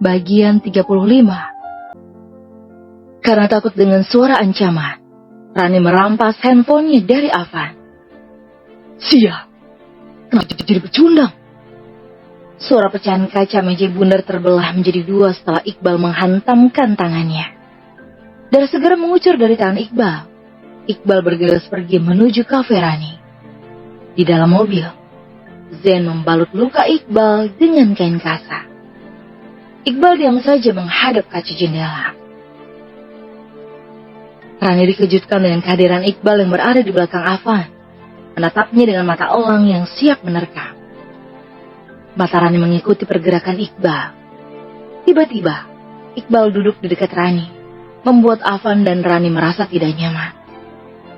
Bagian 35. Karena takut dengan suara ancaman, Rani merampas handphonenya dari Afan. "Sia, kenapa jadi pecundang?" Suara pecahan kaca meja bundar terbelah menjadi dua setelah Iqbal menghantamkan tangannya. Darah segar mengucur dari tangan Iqbal. Iqbal bergegas pergi menuju kafe Rani. Di dalam mobil, Zen membalut luka Iqbal dengan kain kasa. Iqbal diam saja menghadap kaca jendela. Rani dikejutkan dengan kehadiran Iqbal yang berada di belakang Afan, menatapnya dengan mata elang yang siap menerkam. Mata Rani mengikuti pergerakan Iqbal. Tiba-tiba, Iqbal duduk di dekat Rani, membuat Afan dan Rani merasa tidak nyaman.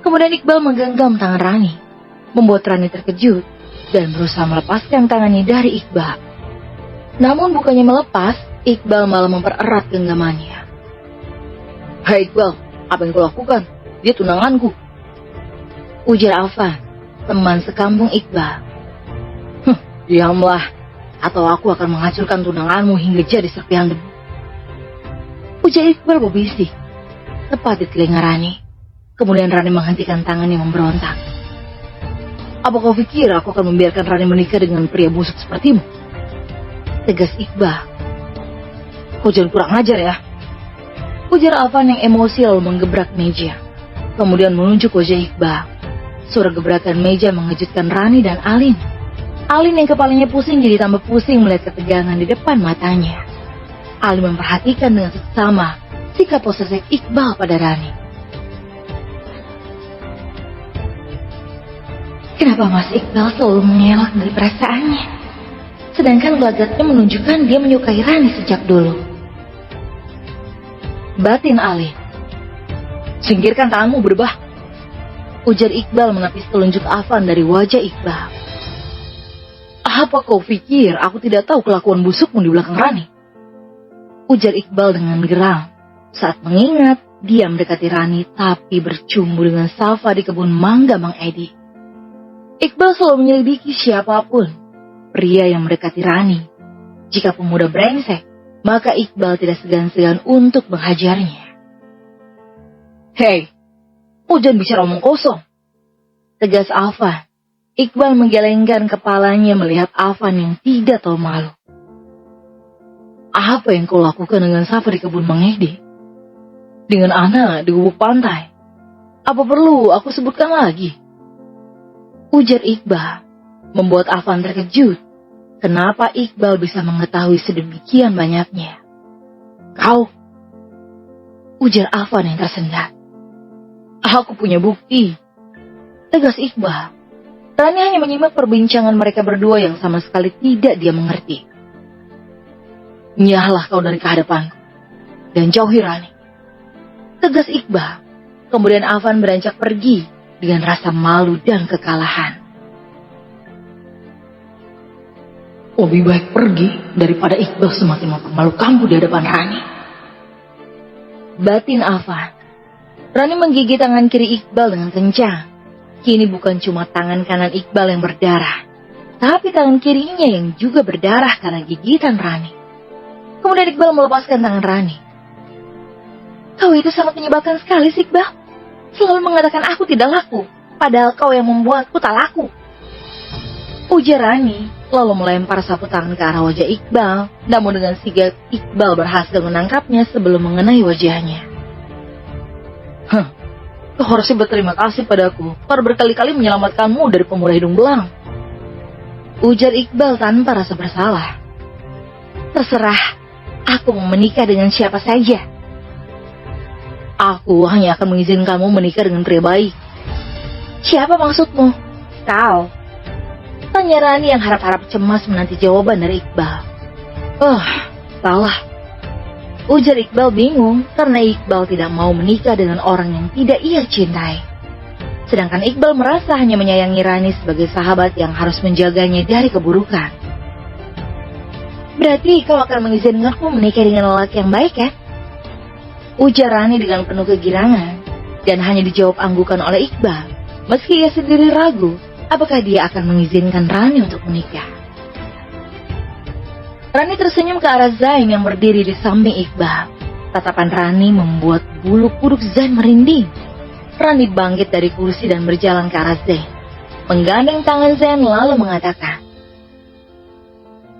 Kemudian Iqbal menggenggam tangan Rani, membuat Rani terkejut dan berusaha melepaskan tangannya dari Iqbal. Namun bukannya melepas, Iqbal malah mempererat genggamannya. "Hai Iqbal, apa yang kau lakukan? Dia tunanganku," ujar Afan, teman sekampung Iqbal. "Diamlah, atau aku akan menghancurkan tunanganmu hingga jadi serpihan debu," ujar Iqbal berbisik, tepat di telinga Rani. Kemudian Rani menghentikan tangan yang memberontak. "Apa kau pikir aku akan membiarkan Rani menikah dengan pria busuk sepertimu?" tegas Iqbal. "Kau jangan kurang ajar ya," ujar Afan yang emosi lalu menggebrak meja. Kemudian menunjuk wajah Iqbal. Suara gebrakan meja mengejutkan Rani dan Alin. Alin yang kepalanya pusing jadi tambah pusing melihat ketegangan di depan matanya. Alin memperhatikan dengan seksama sikap posesif Iqbal pada Rani. Kenapa Mas Iqbal selalu mengelak dari perasaannya? Sedangkan gelagatnya menunjukkan dia menyukai Rani sejak dulu. Batin Alin. "Singkirkan tanganmu berbah," ujar Iqbal menepis telunjuk Afan dari wajah Iqbal. "Apa kau pikir aku tidak tahu kelakuan busukmu di belakang Rani?" ujar Iqbal dengan geram saat mengingat dia mendekati Rani tapi bercumbu dengan Safa di kebun mangga Mang Edi. Iqbal selalu menyelidiki siapapun pria yang mendekati Rani. Jika pemuda brengsek, maka Iqbal tidak segan-segan untuk menghajarnya. "Hei, jangan bicara omong kosong," tegas Afan. Iqbal menggelengkan kepalanya melihat Afan yang tidak tahu malu. "Apa yang kau lakukan dengan Safa di kebun Mang Edi? Dengan Ana di gubuk pantai? Apa perlu aku sebutkan lagi?" ujar Iqbal, membuat Afan terkejut. Kenapa Iqbal bisa mengetahui sedemikian banyaknya? "Kau," ujar Afan yang tersendat. "Aku punya bukti," tegas Iqbal. Rani hanya menyimak perbincangan mereka berdua yang sama sekali tidak dia mengerti. "Nyahlah kau dari kehadapanku dan jauhi Rani," tegas Iqbal. Kemudian Afan beranjak pergi dengan rasa malu dan kekalahan. "Lebih baik pergi daripada Iqbal semakin mempermalukanku di hadapan Rani," batin Afan. Rani menggigit tangan kiri Iqbal dengan kencang. Kini bukan cuma tangan kanan Iqbal yang berdarah, tapi tangan kirinya yang juga berdarah karena gigitan Rani. Kemudian Iqbal melepaskan tangan Rani. "Kau itu sangat menyebalkan sekali sih, Iqbal. Selalu mengatakan aku tidak laku, padahal kau yang membuatku tak laku," ujar Rani, lalu melempar sapu tangan ke arah wajah Iqbal. Namun dengan sigap Iqbal berhasil menangkapnya sebelum mengenai wajahnya. "Kau harusnya berterima kasih padaku karena berkali-kali menyelamatkanmu dari pemuda hidung belang," ujar Iqbal tanpa rasa bersalah. "Terserah, aku mau menikah dengan siapa saja. Aku hanya akan mengizinkanmu menikah dengan pria baik." "Siapa maksudmu?" "Kau," tanya Rani yang harap-harap cemas menanti jawaban dari Iqbal. Salah," ujar Iqbal bingung karena Iqbal tidak mau menikah dengan orang yang tidak ia cintai. Sedangkan Iqbal merasa hanya menyayangi Rani sebagai sahabat yang harus menjaganya dari keburukan. "Berarti kau akan mengizinkanku menikah dengan lelaki yang baik ya?" ujar Rani dengan penuh kegirangan, dan hanya dijawab anggukan oleh Iqbal, meski ia sendiri ragu apakah dia akan mengizinkan Rani untuk menikah. Rani tersenyum ke arah Zain yang berdiri di samping Iqbal. Tatapan Rani membuat bulu kuduk Zain merinding. Rani bangkit dari kursi dan berjalan ke arah Zain. Menggandeng tangan Zain lalu mengatakan,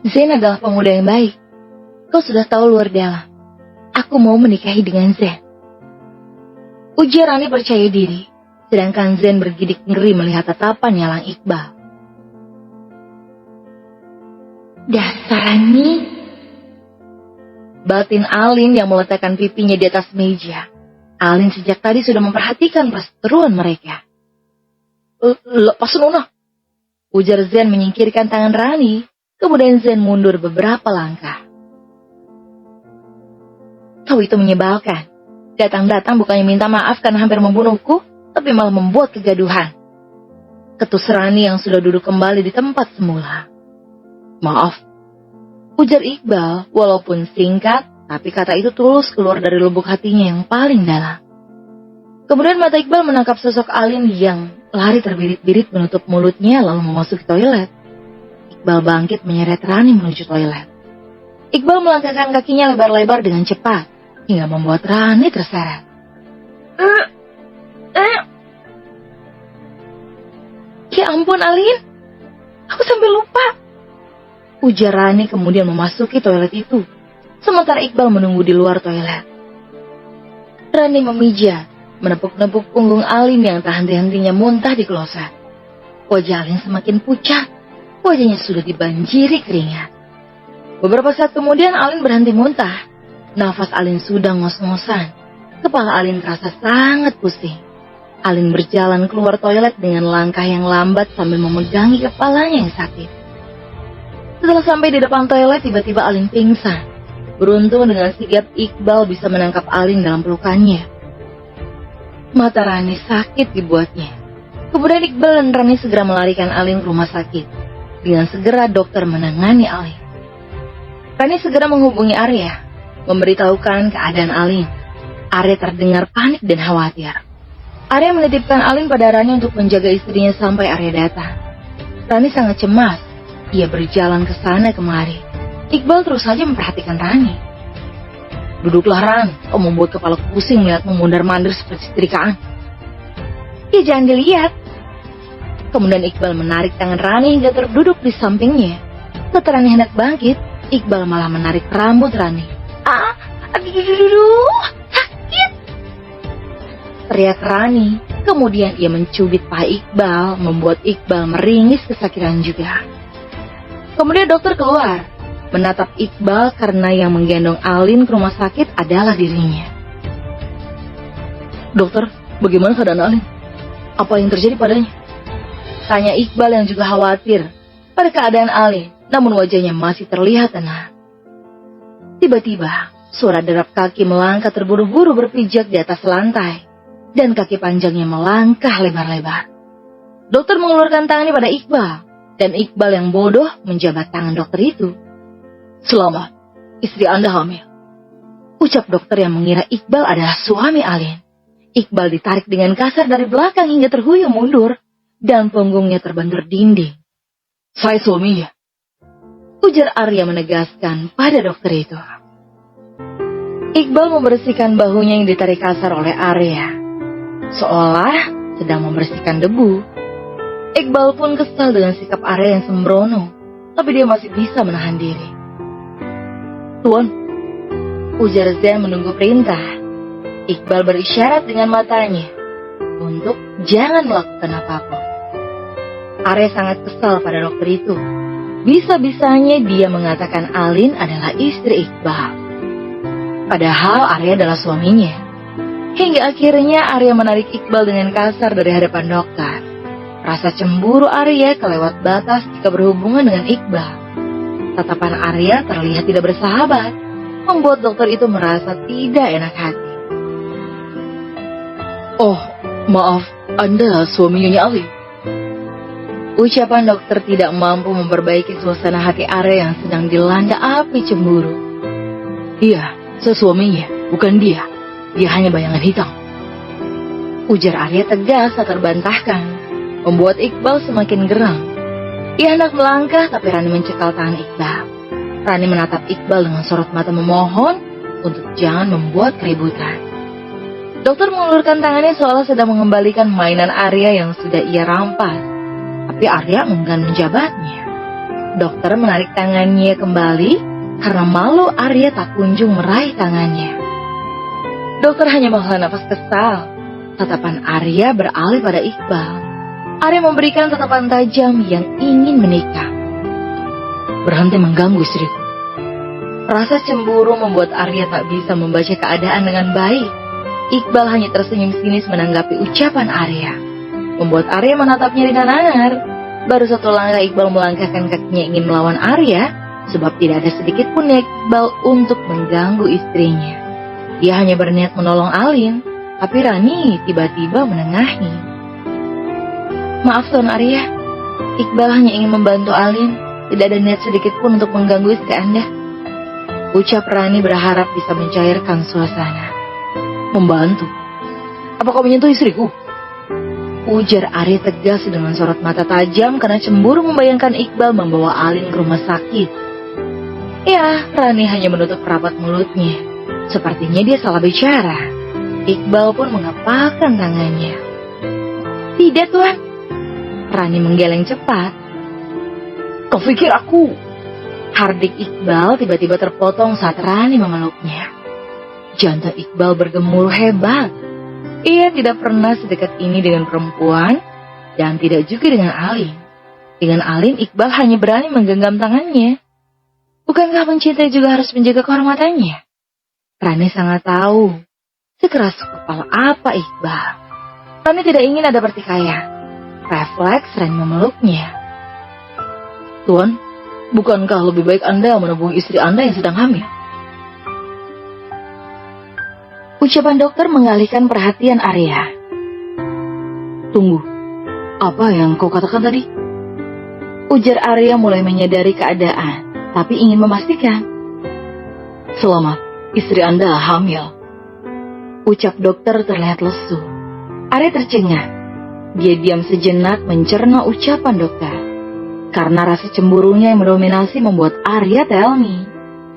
"Zain adalah pemuda yang baik. Kau sudah tahu luar dalam. Aku mau menikahi dengan Zain." Ujar Rani percaya diri, sedangkan Zain bergidik ngeri melihat tatapan nyalang Iqbal. "Dasar Rani," batin Alin yang meletakkan pipinya di atas meja. Alin sejak tadi sudah memperhatikan perseteruan mereka. "Lepas Nona," ujar Zain menyingkirkan tangan Rani. Kemudian Zain mundur beberapa langkah. "Kau itu menyebalkan. Datang-datang bukannya minta maaf karena hampir membunuhku, tapi malah membuat kegaduhan," ketus Rani yang sudah duduk kembali di tempat semula. "Maaf," ujar Iqbal, walaupun singkat, tapi kata itu tulus keluar dari lubuk hatinya yang paling dalam. Kemudian mata Iqbal menangkap sosok Alin yang lari terbirit-birit menutup mulutnya lalu memasuki toilet. Iqbal bangkit menyeret Rani menuju toilet. Iqbal melangkahkan kakinya lebar-lebar dengan cepat, hingga membuat Rani terseret. "Ya ampun Alin, aku sampai lupa," ujar Rani kemudian memasuki toilet itu. Sementara Iqbal menunggu di luar toilet. Rani memijat, menepuk-nepuk punggung Alin yang tak henti-hentinya muntah di kloset. Wajah Alin semakin pucat, wajahnya sudah dibanjiri keringat. Beberapa saat kemudian Alin berhenti muntah. Nafas Alin sudah ngos-ngosan. Kepala Alin terasa sangat pusing. Alin berjalan keluar toilet dengan langkah yang lambat sambil memegangi kepalanya yang sakit. Setelah sampai di depan toilet, tiba-tiba Alin pingsan. Beruntung dengan sigap Iqbal bisa menangkap Alin dalam pelukannya. Mata Rani sakit dibuatnya. Kemudian Iqbal dan Rani segera melarikan Alin ke rumah sakit. Dengan segera dokter menangani Alin. Rani segera menghubungi Arya, memberitahukan keadaan Alin. Arya terdengar panik dan khawatir. Arya menitipkan Alin pada Rani untuk menjaga istrinya sampai Arya datang. Rani sangat cemas. Ia berjalan ke sana kemari. Iqbal terus saja memperhatikan Rani. "Duduklah Ran, kau membuat kepala pusing melihatmu mundar-mandir seperti setrikaan." "Ya jangan dilihat." Kemudian Iqbal menarik tangan Rani hingga terduduk di sampingnya. Setelah Rani hendak bangkit, Iqbal malah menarik rambut Rani. "Aduh, sakit!" teriak Rani. Kemudian ia mencubit paha Iqbal, membuat Iqbal meringis kesakitan juga. Kemudian dokter keluar, menatap Iqbal karena yang menggendong Alin ke rumah sakit adalah dirinya. "Dokter, bagaimana keadaan Alin? Apa yang terjadi padanya?" tanya Iqbal yang juga khawatir pada keadaan Alin, namun wajahnya masih terlihat tenang. Tiba-tiba, suara derap kaki melangkah terburu-buru berpijak di atas lantai, dan kaki panjangnya melangkah lebar-lebar. Dokter mengeluarkan tangannya pada Iqbal, dan Iqbal yang bodoh menjabat tangan dokter itu. "Selamat, istri Anda hamil," ucap dokter yang mengira Iqbal adalah suami Alin. Iqbal ditarik dengan kasar dari belakang hingga terhuyung mundur, dan punggungnya terbentur dinding. "Saya suaminya," ujar Arya menegaskan pada dokter itu. Iqbal membersihkan bahunya yang ditarik kasar oleh Arya, seolah sedang membersihkan debu. Iqbal pun kesal dengan sikap Arya yang sembrono, tapi dia masih bisa menahan diri. "Tuan," ujar Zain menunggu perintah. Iqbal berisyarat dengan matanya untuk jangan melakukan apapun. Arya sangat kesal pada dokter itu. Bisa-bisanya dia mengatakan Alin adalah istri Iqbal, padahal Arya adalah suaminya. Hingga akhirnya Arya menarik Iqbal dengan kasar dari hadapan dokter. Rasa cemburu Arya kelewat batas jika berhubungan dengan Iqbal. Tatapan Arya terlihat tidak bersahabat, membuat dokter itu merasa tidak enak hati. "Oh, maaf, Anda suaminya Alin." Ucapan dokter tidak mampu memperbaiki suasana hati Arya yang sedang dilanda api cemburu. "Iya, saya suaminya, bukan dia. Dia hanya bayangan hitam," ujar Arya tegas saat terbantahkan, membuat Iqbal semakin geram. Ia hendak melangkah tapi Rani mencekal tangan Iqbal. Rani menatap Iqbal dengan sorot mata memohon untuk jangan membuat keributan. Dokter mengulurkan tangannya seolah sedang mengembalikan mainan Arya yang sudah ia rampas. Tapi Arya enggan menjabatnya. Dokter menarik tangannya kembali karena malu Arya tak kunjung meraih tangannya. Dokter hanya menghela nafas kesal. Tatapan Arya beralih pada Iqbal. Arya memberikan tatapan tajam yang ingin menikam. Berhenti mengganggu istriku. Rasa cemburu membuat Arya tak bisa membaca keadaan dengan baik. Iqbal hanya tersenyum sinis menanggapi ucapan Arya. Membuat Arya menatapnya dengan angar. Baru satu langkah Iqbal melangkahkan kakinya ingin melawan Arya, sebab tidak ada sedikit pun niat Iqbal untuk mengganggu istrinya. Dia hanya berniat menolong Alin, tapi Rani tiba-tiba menengahi. Maaf Tuan Arya, Iqbal hanya ingin membantu Alin, tidak ada niat sedikit pun untuk mengganggu istri Anda. Ucap Rani berharap bisa mencairkan suasana. Membantu? Apa kau menyentuh istriku? Ujar Arya tegas dengan sorot mata tajam karena cemburu membayangkan Iqbal membawa Alin ke rumah sakit. Ya, Rani hanya menutup rapat mulutnya. Sepertinya dia salah bicara. Iqbal pun mengepalkan tangannya. Tidak Tuan. Rani menggeleng cepat. Kau pikir aku? Hardik Iqbal tiba-tiba terpotong saat Rani memeluknya. Jantung Iqbal bergemuruh hebat. Ia tidak pernah sedekat ini dengan perempuan dan tidak juga dengan Alin. Dengan Alin, Iqbal hanya berani menggenggam tangannya. Bukankah mencintai juga harus menjaga kehormatannya? Rani sangat tahu sekeras kepala apa Iqbal. Rani tidak ingin ada pertikaian. Refleks Rani memeluknya. Tuan, bukankah lebih baik Anda menebung istri Anda yang sedang hamil? Ucapan dokter mengalihkan perhatian Arya. Tunggu, apa yang kau katakan tadi? Ujar Arya mulai menyadari keadaan, tapi ingin memastikan. Selamat, istri Anda hamil. Ucap dokter terlihat lesu. Arya tercengang. Dia diam sejenak mencerna ucapan dokter. Karena rasa cemburunya yang mendominasi membuat Arya telmi.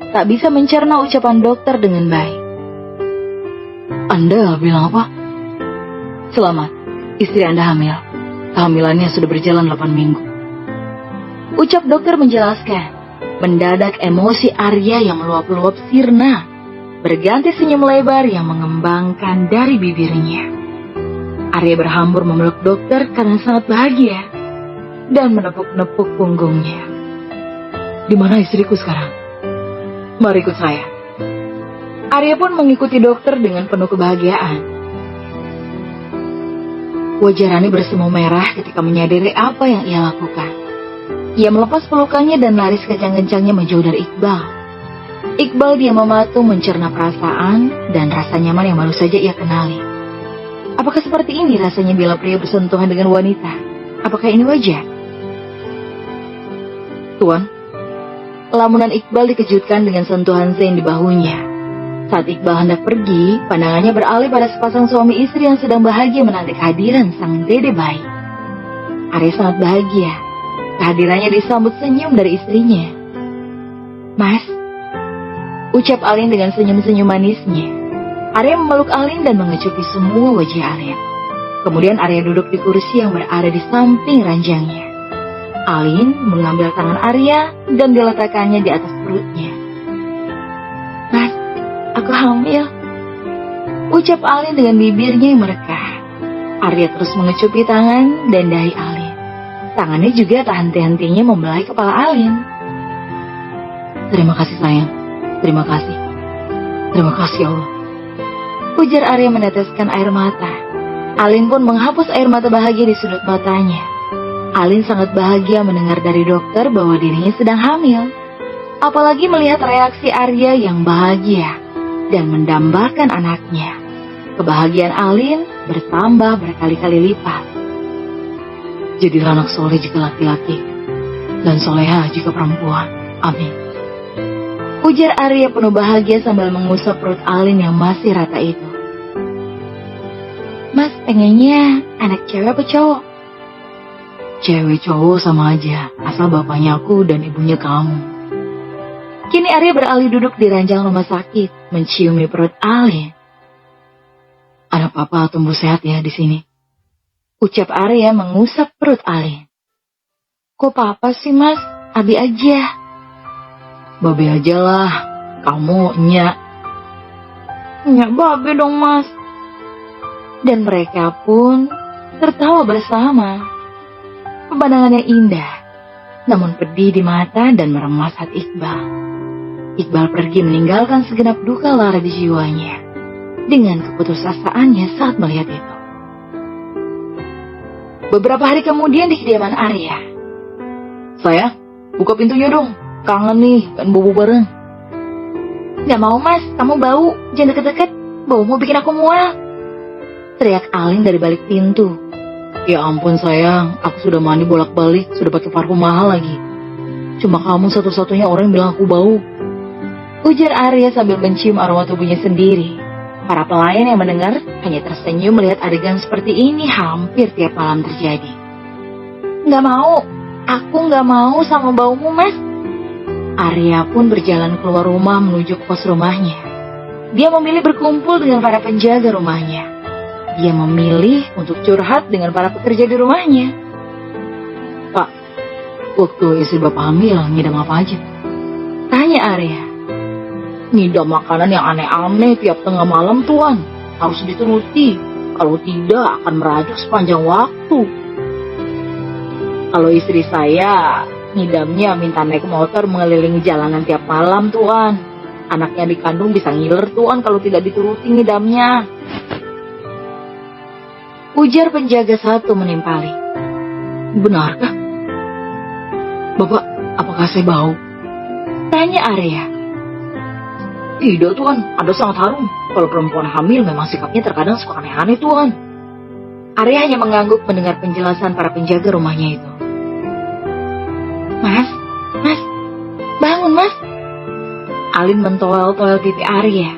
Tak bisa mencerna ucapan dokter dengan baik. Anda bilang apa? Selamat, istri Anda hamil. Kehamilannya sudah berjalan 8 minggu. Ucap dokter menjelaskan. Mendadak emosi Arya yang meluap-luap sirna. Berganti senyum lebar yang mengembangkan dari bibirnya. Arya berhambur memeluk dokter karena sangat bahagia. Dan menepuk-nepuk punggungnya. Di mana istriku sekarang? Mari ikut saya. Arya pun mengikuti dokter dengan penuh kebahagiaan. Wajah Rani bersemu merah ketika menyadari apa yang ia lakukan. Ia melepas pelukannya dan lari sekejang-kencangnya menjauh dari Iqbal. Iqbal diam mematung mencerna perasaan dan rasa nyaman yang baru saja ia kenali. Apakah seperti ini rasanya bila pria bersentuhan dengan wanita? Apakah ini wajar? Tuan, lamunan Iqbal dikejutkan dengan sentuhan Zain di bahunya. Saat Iqbal hendak pergi, pandangannya beralih pada sepasang suami istri yang sedang bahagia menanti kehadiran sang dede bayi. Arya sangat bahagia. Kehadirannya disambut senyum dari istrinya. Mas, ucap Alin dengan senyum-senyum manisnya. Arya memeluk Alin dan mengecupi semua wajah Alin. Kemudian Arya duduk di kursi yang berada di samping ranjangnya. Alin mengambil tangan Arya dan diletakkannya di atas perutnya. Mas, aku hamil. Ucap Alin dengan bibirnya yang merekah. Arya terus mengecupi tangan dan dahi Alin. Tangannya juga tak henti-hentinya membelai kepala Alin. Terima kasih sayang. Terima kasih. Terima kasih Allah. Ujar Arya meneteskan air mata. Alin pun menghapus air mata bahagia di sudut matanya. Alin sangat bahagia mendengar dari dokter bahwa dirinya sedang hamil. Apalagi melihat reaksi Arya yang bahagia dan mendambakan anaknya. Kebahagiaan Alin bertambah berkali-kali lipat. Jadilah anak soleh jika laki-laki, dan soleha jika perempuan. Amin. Ujar Arya penuh bahagia sambil mengusap perut Alin yang masih rata itu. Mas pengennya anak cewek apa cowok? Cewek cowok sama aja, asal bapaknya aku dan ibunya kamu. Kini Arya beralih duduk di ranjang rumah sakit, menciumi perut Alin. Ada papa tumbuh sehat ya di sini, ucap Arya mengusap perut Alin. Kok papa sih mas? Abi aja. Babe aja lah, kamu nyak. Nyak babe dong mas. Dan mereka pun tertawa bersama. Pemandangannya indah, namun pedih di mata dan meremas hati Iqbal. Iqbal pergi meninggalkan segenap duka lara di jiwanya dengan keputusasaannya saat melihat itu. Beberapa hari kemudian di kediaman Arya. Sayang, buka pintunya dong. Kangen nih, pengen bobo bareng. Gak mau mas, kamu bau. Jangan deket-deket, bau mau bikin aku mual. Teriak Alin dari balik pintu. Ya ampun sayang, aku sudah mandi bolak-balik, sudah pakai parfum mahal lagi. Cuma kamu satu-satunya orang yang bilang aku bau. Ujar Arya sambil mencium aroma tubuhnya sendiri. Para pelayan yang mendengar hanya tersenyum melihat adegan seperti ini hampir tiap malam terjadi. Gak mau, aku gak mau sama baumu mas. Arya pun berjalan keluar rumah menuju kos rumahnya. Dia memilih berkumpul dengan para penjaga rumahnya. Dia memilih untuk curhat dengan para pekerja di rumahnya. Pak, waktu istri bapak hamil ngidam apa aja? Tanya Arya. Ngidam makanan yang aneh-aneh tiap tengah malam tuan. Harus dituruti. Kalau tidak akan merajuk sepanjang waktu. Kalau istri saya ngidamnya minta naik motor mengelilingi jalanan tiap malam tuan. Anaknya dikandung bisa ngiler tuan kalau tidak dituruti ngidamnya. Ujar penjaga satu menimpali. Benarkah? Bapak, apakah saya bau? Tanya Arya. Tidak tuan, Anda sangat harum. Kalau perempuan hamil memang sikapnya terkadang suka aneh-aneh tuan. Arya hanya mengangguk mendengar penjelasan para penjaga rumahnya itu. Mas, bangun mas. Alin mentoel-toel pipi Arya,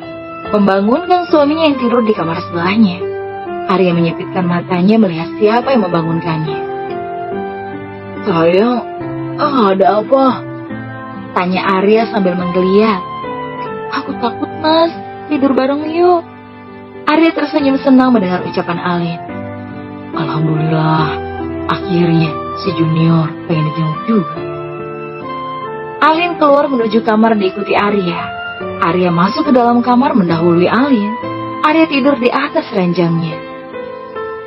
membangunkan suaminya yang tidur di kamar sebelahnya. Arya menyipitkan matanya melihat siapa yang membangunkannya. Sayang, ada apa? Tanya Arya sambil menggeliat. Aku takut mas, tidur bareng yuk. Arya tersenyum senang mendengar ucapan Alin. Alhamdulillah, akhirnya si Junior pengen dijenguk juga. Alin keluar menuju kamar diikuti Arya. Arya masuk ke dalam kamar mendahului Alin. Arya tidur di atas ranjangnya.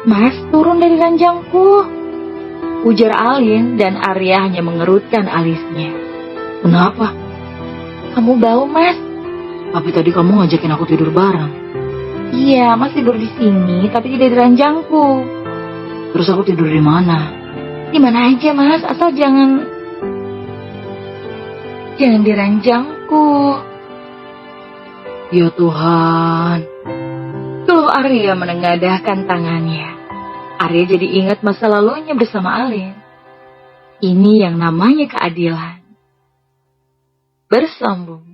Mas, turun dari ranjangku. Ujar Alin dan Arya hanya mengerutkan alisnya. Kenapa? Kamu bau mas. Tapi tadi kamu ngajakin aku tidur bareng. Iya, mas tidur di sini, tapi tidak di ranjangku. Terus aku tidur di mana? Di mana aja mas, asal jangan di ranjangku. Ya Tuhan. Keluh Arya menengadahkan tangannya. Arya jadi ingat masa lalunya bersama Alin. Ini yang namanya keadilan. Bersambung.